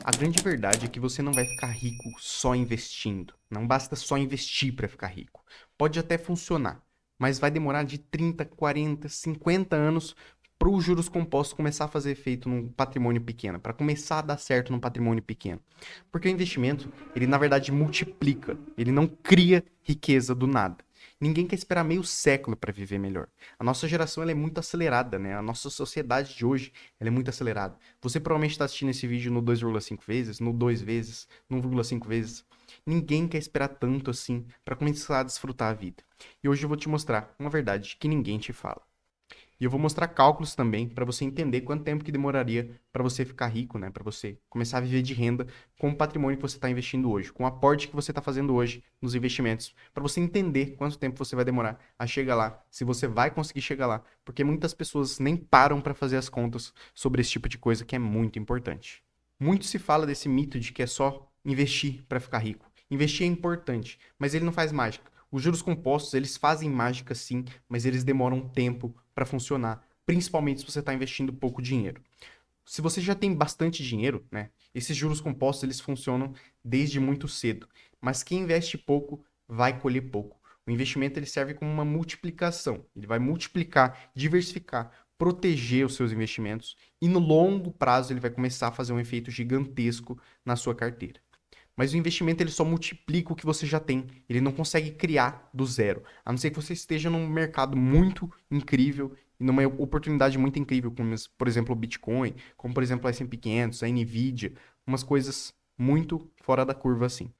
A grande verdade é que você não vai ficar rico só investindo. Não basta só investir para ficar rico. Pode até funcionar, mas vai demorar de 30, 40, 50 anos para os juros compostos começar a fazer efeito num patrimônio pequeno, para começar a dar certo num patrimônio pequeno. Porque o investimento, ele na verdade multiplica, ele não cria riqueza do nada. Ninguém quer esperar meio século para viver melhor. A nossa geração ela é muito acelerada, né? A nossa sociedade de hoje ela é muito acelerada. Você provavelmente está assistindo esse vídeo no 2,5 vezes, no 2 vezes, no 1,5 vezes. Ninguém quer esperar tanto assim para começar a desfrutar a vida. E hoje eu vou te mostrar uma verdade que ninguém te fala. E eu vou mostrar cálculos também para você entender quanto tempo que demoraria para você ficar rico, né? Para você começar a viver de renda com o patrimônio que você está investindo hoje, com o aporte que você está fazendo hoje nos investimentos, para você entender quanto tempo você vai demorar a chegar lá, se você vai conseguir chegar lá, porque muitas pessoas nem param para fazer as contas sobre esse tipo de coisa que é muito importante. Muito se fala desse mito de que é só investir para ficar rico. Investir é importante, mas ele não faz mágica. Os juros compostos, eles fazem mágica sim, mas eles demoram tempo para funcionar, principalmente se você está investindo pouco dinheiro. Se você já tem bastante dinheiro, né, esses juros compostos eles funcionam desde muito cedo, mas quem investe pouco vai colher pouco. O investimento ele serve como uma multiplicação, ele vai multiplicar, diversificar, proteger os seus investimentos e no longo prazo ele vai começar a fazer um efeito gigantesco na sua carteira. Mas o investimento ele só multiplica o que você já tem. Ele não consegue criar do zero. A não ser que você esteja num mercado muito incrível e numa oportunidade muito incrível, como, por exemplo, o Bitcoin, como, por exemplo, o S&P 500, a Nvidia, umas coisas muito fora da curva assim.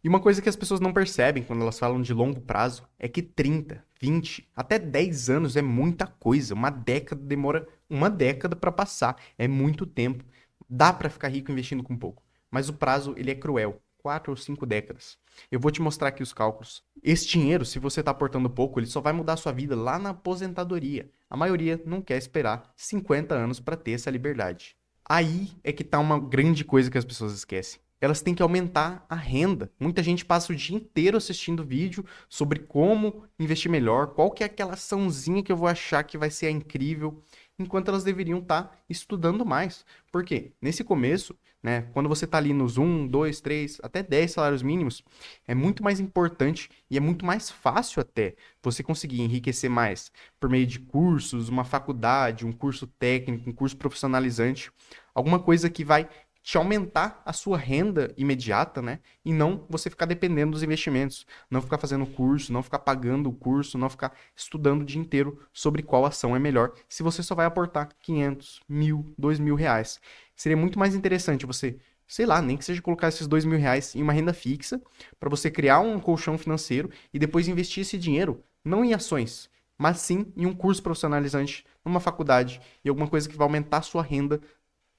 E uma coisa que as pessoas não percebem quando elas falam de longo prazo é que 30, 20, até 10 anos é muita coisa. Uma década demora uma década para passar. É muito tempo. Dá para ficar rico investindo com pouco. Mas o prazo ele é cruel. 4 ou 5 décadas. Eu vou te mostrar aqui os cálculos. Esse dinheiro, se você está aportando pouco, ele só vai mudar a sua vida lá na aposentadoria. A maioria não quer esperar 50 anos para ter essa liberdade. Aí é que tá uma grande coisa que as pessoas esquecem. Elas têm que aumentar a renda. Muita gente passa o dia inteiro assistindo vídeo sobre como investir melhor, qual que é aquela açãozinha que eu vou achar que vai ser incrível, enquanto elas deveriam estar estudando mais. Por quê? Nesse começo, né, quando você está ali nos 2, 3, até 10 salários mínimos, é muito mais importante e é muito mais fácil até você conseguir enriquecer mais por meio de cursos, uma faculdade, um curso técnico, um curso profissionalizante, alguma coisa que vai te aumentar a sua renda imediata, né? E não você ficar dependendo dos investimentos, não ficar fazendo curso, não ficar pagando o curso, não ficar estudando o dia inteiro sobre qual ação é melhor, se você só vai aportar 500, 1.000, 2.000 reais. Seria muito mais interessante você, sei lá, nem que seja colocar esses 2.000 reais em uma renda fixa, para você criar um colchão financeiro e depois investir esse dinheiro, não em ações, mas sim em um curso profissionalizante, numa faculdade, e alguma coisa que vai aumentar a sua renda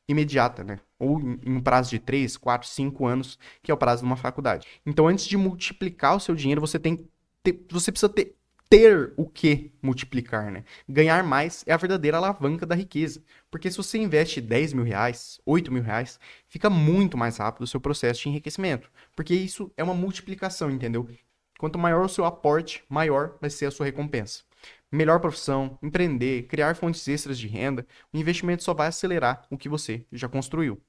imediata, né? Ou em um prazo de 3, 4, 5 anos, que é o prazo de uma faculdade. Então, antes de multiplicar o seu dinheiro, você precisa ter o que multiplicar, né? Ganhar mais é a verdadeira alavanca da riqueza. Porque se você investe 10 mil reais, 8 mil reais, fica muito mais rápido o seu processo de enriquecimento. Porque isso é uma multiplicação, entendeu? Quanto maior o seu aporte, maior vai ser a sua recompensa. Melhor profissão, empreender, criar fontes extras de renda, o investimento só vai acelerar o que você já construiu.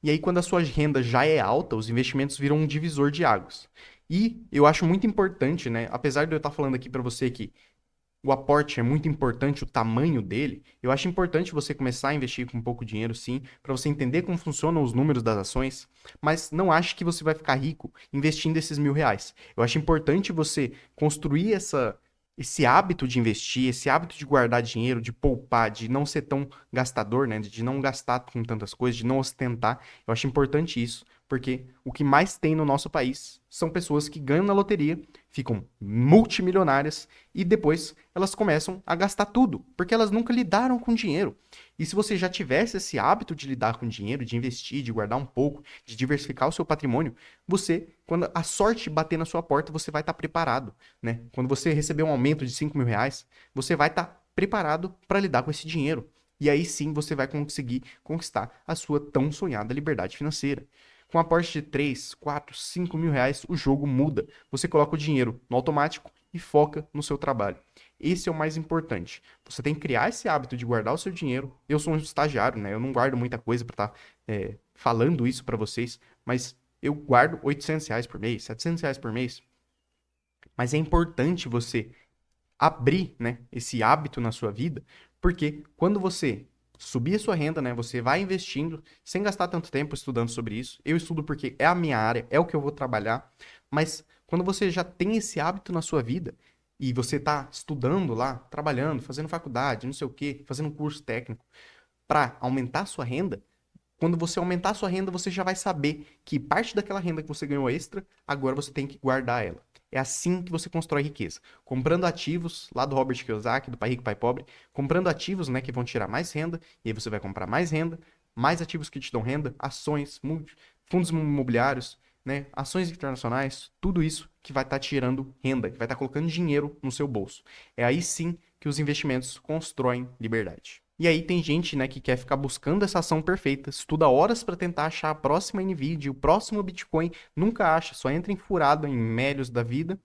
E aí, quando a sua renda já é alta, os investimentos viram um divisor de águas. E eu acho muito importante, né? Apesar de eu estar falando aqui para você que o aporte é muito importante, o tamanho dele, eu acho importante você começar a investir com pouco dinheiro, sim, para você entender como funcionam os números das ações, mas não ache que você vai ficar rico investindo esses 1.000 reais. Eu acho importante você construir esse hábito de investir, esse hábito de guardar dinheiro, de poupar, de não ser tão gastador, né? De não gastar com tantas coisas, de não ostentar. Eu acho importante isso, porque o que mais tem no nosso país são pessoas que ganham na loteria, ficam multimilionárias e depois elas começam a gastar tudo, porque elas nunca lidaram com dinheiro. E se você já tivesse esse hábito de lidar com dinheiro, de investir, de guardar um pouco, de diversificar o seu patrimônio, você, quando a sorte bater na sua porta, você vai estar preparado, né? Quando você receber um aumento de 5.000 reais, você vai estar preparado para lidar com esse dinheiro. E aí sim você vai conseguir conquistar a sua tão sonhada liberdade financeira. Com um aporte de 3, 4, 5 mil reais, o jogo muda. Você coloca o dinheiro no automático e foca no seu trabalho. Esse é o mais importante. Você tem que criar esse hábito de guardar o seu dinheiro. Eu sou um estagiário, né? Eu não guardo muita coisa para estar falando isso para vocês, mas eu guardo R$ 800 por mês, R$ 700 por mês. Mas é importante você abrir, né, esse hábito na sua vida, porque quando você subir a sua renda, né, você vai investindo sem gastar tanto tempo estudando sobre isso. Eu estudo porque é a minha área, é o que eu vou trabalhar, mas quando você já tem esse hábito na sua vida e você está estudando lá, trabalhando, fazendo faculdade, não sei o quê, fazendo um curso técnico para aumentar a sua renda, quando você aumentar a sua renda, você já vai saber que parte daquela renda que você ganhou extra, agora você tem que guardar ela. É assim que você constrói riqueza. Comprando ativos, lá do Robert Kiyosaki, do Pai Rico, Pai Pobre, comprando ativos, né, que vão tirar mais renda, e aí você vai comprar mais renda, mais ativos que te dão renda, ações, fundos imobiliários, né, ações internacionais, tudo isso que vai estar tirando renda, que vai estar colocando dinheiro no seu bolso. É aí sim que os investimentos constroem liberdade. E aí tem gente, né, que quer ficar buscando essa ação perfeita, estuda horas para tentar achar a próxima Nvidia, o próximo Bitcoin, nunca acha, só entra em furada, em médios da vida.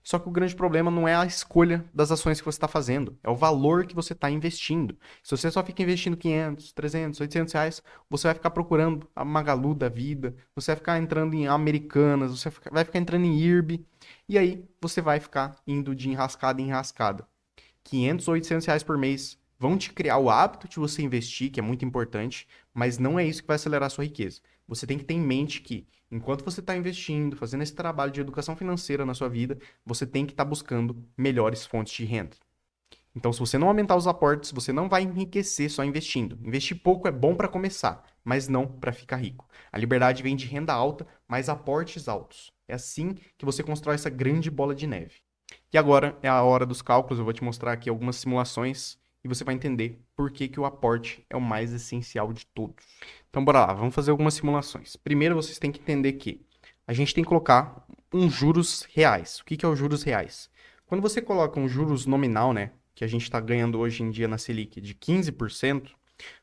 Só que o grande problema não é a escolha das ações que você está fazendo, é o valor que você está investindo. Se você só fica investindo 500, 300, R$ 800, você vai ficar procurando a Magalu da vida, você vai ficar entrando em Americanas, você vai ficar entrando em IRB, e aí você vai ficar indo de enrascada em enrascada. 500 ou R$ 800 por mês vão te criar o hábito de você investir, que é muito importante, mas não é isso que vai acelerar a sua riqueza. Você tem que ter em mente que, enquanto você está investindo, fazendo esse trabalho de educação financeira na sua vida, você tem que estar buscando melhores fontes de renda. Então, se você não aumentar os aportes, você não vai enriquecer só investindo. Investir pouco é bom para começar, mas não para ficar rico. A liberdade vem de renda alta, mas aportes altos. É assim que você constrói essa grande bola de neve. E agora é a hora dos cálculos, eu vou te mostrar aqui algumas simulações e você vai entender por que que o aporte é o mais essencial de todos. Então bora lá, vamos fazer algumas simulações. Primeiro vocês têm que entender que a gente tem que colocar uns juros reais. O que que é os juros reais? Quando você coloca um juros nominal, né, que a gente está ganhando hoje em dia na Selic de 15%,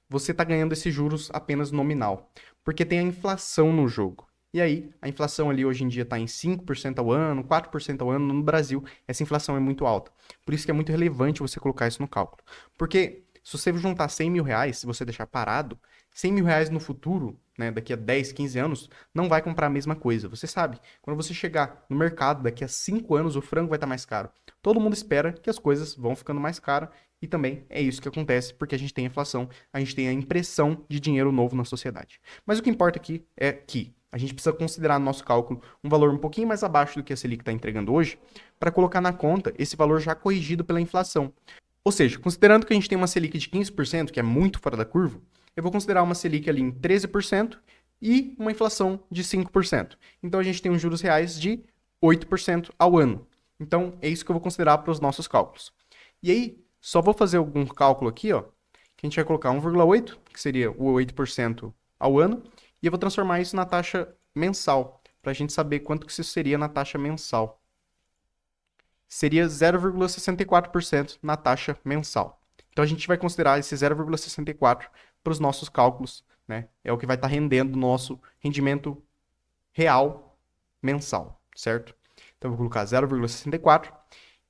você está ganhando esses juros apenas nominal, porque tem a inflação no jogo. E aí, a inflação ali hoje em dia está em 5% ao ano, 4% ao ano. No Brasil, essa inflação é muito alta. Por isso que é muito relevante você colocar isso no cálculo. Porque se você juntar R$ 100.000, se você deixar parado, R$ 100.000 no futuro, né, daqui a 10, 15 anos, não vai comprar a mesma coisa. Você sabe, quando você chegar no mercado, daqui a 5 anos, o frango vai estar mais caro. Todo mundo espera que as coisas vão ficando mais caras e também é isso que acontece porque a gente tem inflação, a gente tem a impressão de dinheiro novo na sociedade. Mas o que importa aqui é que a gente precisa considerar no nosso cálculo um valor um pouquinho mais abaixo do que a Selic está entregando hoje, para colocar na conta esse valor já corrigido pela inflação. Ou seja, considerando que a gente tem uma Selic de 15%, que é muito fora da curva, eu vou considerar uma Selic ali em 13% e uma inflação de 5%. Então a gente tem uns juros reais de 8% ao ano. Então é isso que eu vou considerar para os nossos cálculos. E aí, só vou fazer algum cálculo aqui, ó, que a gente vai colocar 1,8, que seria o 8% ao ano, e eu vou transformar isso na taxa mensal, para a gente saber quanto que isso seria na taxa mensal. Seria 0,64% na taxa mensal. Então a gente vai considerar esse 0,64 para os nossos cálculos, né? É o que vai estar rendendo o nosso rendimento real mensal, certo? Então eu vou colocar 0,64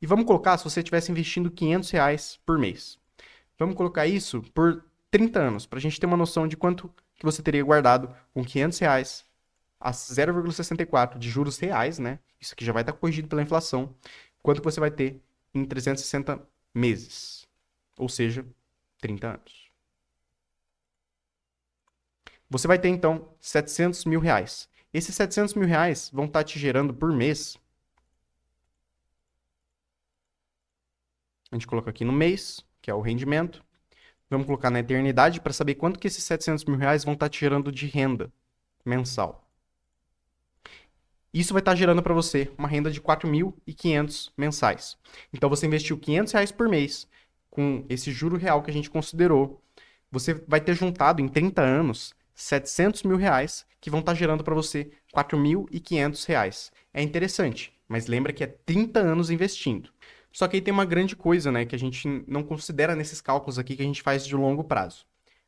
e vamos colocar se você estivesse investindo R$ 500 por mês. Vamos colocar isso por 30 anos, para a gente ter uma noção de quanto que você teria guardado com R$ 500 a 0,64 de juros reais, né? Isso aqui já vai estar corrigido pela inflação. Quanto você vai ter em 360 meses, ou seja, 30 anos. Você vai ter, então, R$ 700.000. Esses R$ 700.000 vão estar te gerando por mês. A gente coloca aqui no mês, que é o rendimento. Vamos colocar na eternidade para saber quanto que esses R$ 700.000 vão estar te gerando de renda mensal. Isso vai estar gerando para você uma renda de 4.500 mensais. Então você investiu R$ 500 por mês com esse juro real que a gente considerou. Você vai ter juntado em 30 anos R$ 700.000 que vão estar gerando para você R$ 4.500. É interessante, mas lembra que é 30 anos investindo. Só que aí tem uma grande coisa, né, que a gente não considera nesses cálculos aqui que a gente faz de longo prazo.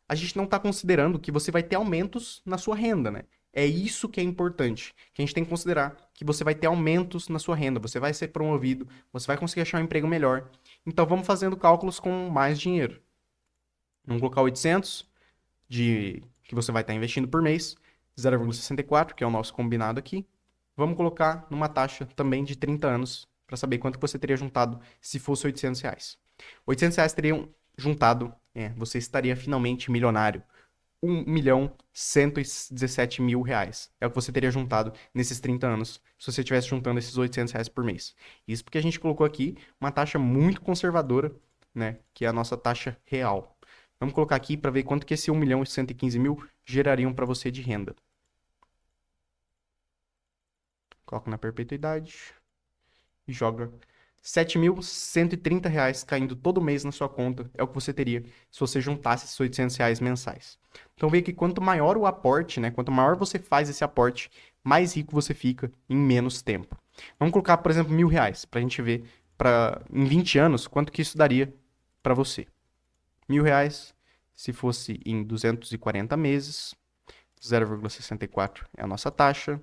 A gente não está considerando que você vai ter aumentos na sua renda, né? É isso que é importante, que a gente tem que considerar que você vai ter aumentos na sua renda, você vai ser promovido, você vai conseguir achar um emprego melhor. Então vamos fazendo cálculos com mais dinheiro. Vamos colocar 800 de que você vai estar investindo por mês, 0,64, que é o nosso combinado aqui. Vamos colocar numa taxa também de 30 anos, para saber quanto você teria juntado se fosse R$ 800. R$ 800 teriam juntado, você estaria finalmente milionário. R$ 1.117.000. É o que você teria juntado nesses 30 anos, se você estivesse juntando esses R$ 800 por mês. Isso porque a gente colocou aqui uma taxa muito conservadora, né, que é a nossa taxa real. Vamos colocar aqui para ver quanto que esse 1.115.000 gerariam para você de renda. Coloca na perpetuidade e joga R$ 7.130 caindo todo mês na sua conta. É o que você teria se você juntasse esses R$ 800 mensais. Então vê que quanto maior o aporte, né, quanto maior você faz esse aporte, mais rico você fica em menos tempo. Vamos colocar, por exemplo, R$ 1.000 para a gente ver em 20 anos quanto que isso daria para você. R$ 1.000, se fosse em 240 meses, 0,64 é a nossa taxa.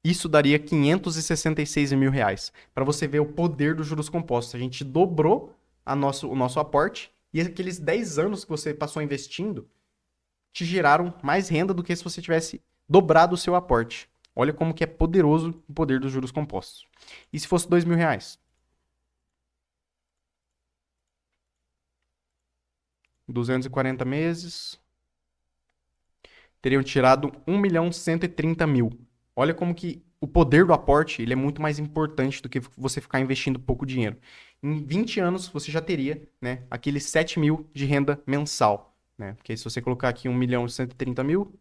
Isso daria R$ 566.000. Para você ver o poder dos juros compostos. A gente dobrou o nosso aporte e aqueles 10 anos que você passou investindo te geraram mais renda do que se você tivesse dobrado o seu aporte. Olha como que é poderoso o poder dos juros compostos. E se fosse R$ 2.000? 240 meses, teriam tirado 1.130.000. Olha como que o poder do aporte ele é muito mais importante do que você ficar investindo pouco dinheiro. Em 20 anos, você já teria, né, aqueles 7.000 de renda mensal. Né? Porque se você colocar aqui 1.130.000,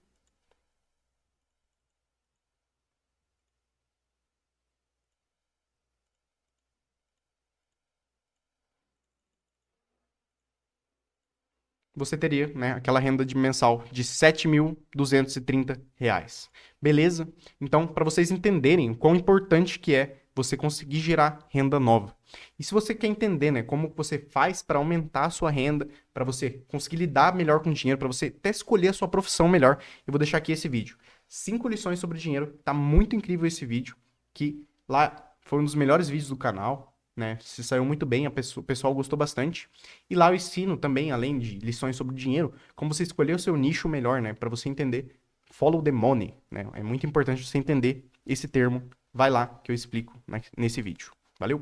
você teria, né, aquela renda de mensal de R$ 7.230. Beleza? Então, para vocês entenderem o quão importante que é você conseguir gerar renda nova. E se você quer entender, né, como você faz para aumentar a sua renda, para você conseguir lidar melhor com o dinheiro, para você até escolher a sua profissão melhor, eu vou deixar aqui esse vídeo. 5 lições sobre dinheiro. Tá muito incrível esse vídeo, que lá foi um dos melhores vídeos do canal. Né? Se saiu muito bem, o pessoal gostou bastante. E lá eu ensino também, além de lições sobre dinheiro, como você escolher o seu nicho melhor, né? Para você entender follow the money, né? É muito importante você entender esse termo. Vai lá que eu explico nesse vídeo. Valeu?